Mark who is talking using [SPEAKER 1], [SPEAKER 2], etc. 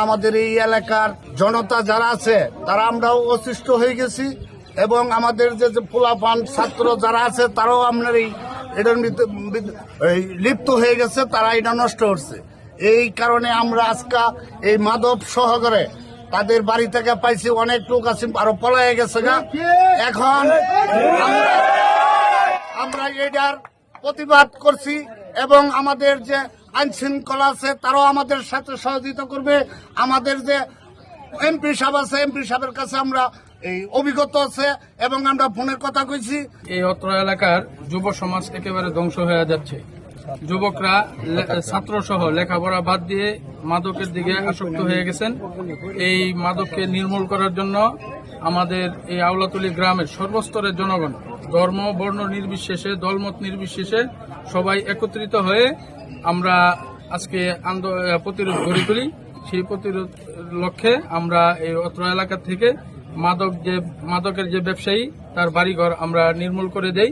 [SPEAKER 1] আমাদের এই এলাকার জনতা যারা আছে তারা আমরাও অতিষ্ঠ হয়ে গেছি এবং আমাদের যে পোলাপান ছাত্র যারা আছে তারাও আপনার এটার লিপ্ত হয়ে গেছে, তারা এটা নষ্ট করছে। এই কারণে আমরা আজকে এই মাদক সহকারে তাদের বাড়ি থেকে পাইছি, অনেক লোক আছে আরো পলায় গেছে গা। এখন আমরা এটার প্রতিবাদ করছি এবং আমাদের যে আইন শৃঙ্খলা আছে তারাও আমাদের সাথে সহযোগিতা করবে। আমাদের যে এমপি সাহেব আছে, এমপি সাহেবের কাছে আমরা এই অভিজ্ঞতা আছে এবং আমরা ফোনের কথা কইছি।
[SPEAKER 2] এই অত্র এলাকার যুব সমাজ একেবারে ধ্বংস হয়ে যাচ্ছে। যুবকরা ছাত্র সহ লেখাপড়া বাদ দিয়ে মাদকের দিকে আসক্ত হয়ে গেছেন। এই মাদককে নির্মূল করার জন্য আমাদের এই আওলাতলী গ্রামের সর্বস্তরের জনগণ ধর্ম বর্ণ নির্বিশেষে, দলমত নির্বিশেষে সবাই একত্রিত হয়ে আমরা আজকে প্রতিরোধ গড়ে তুলি। সেই প্রতিরোধ লক্ষ্যে আমরা এই অত্র এলাকা থেকে মাদকের যে ব্যবসায়ী তার বাড়িঘর আমরা নির্মূল করে দেই।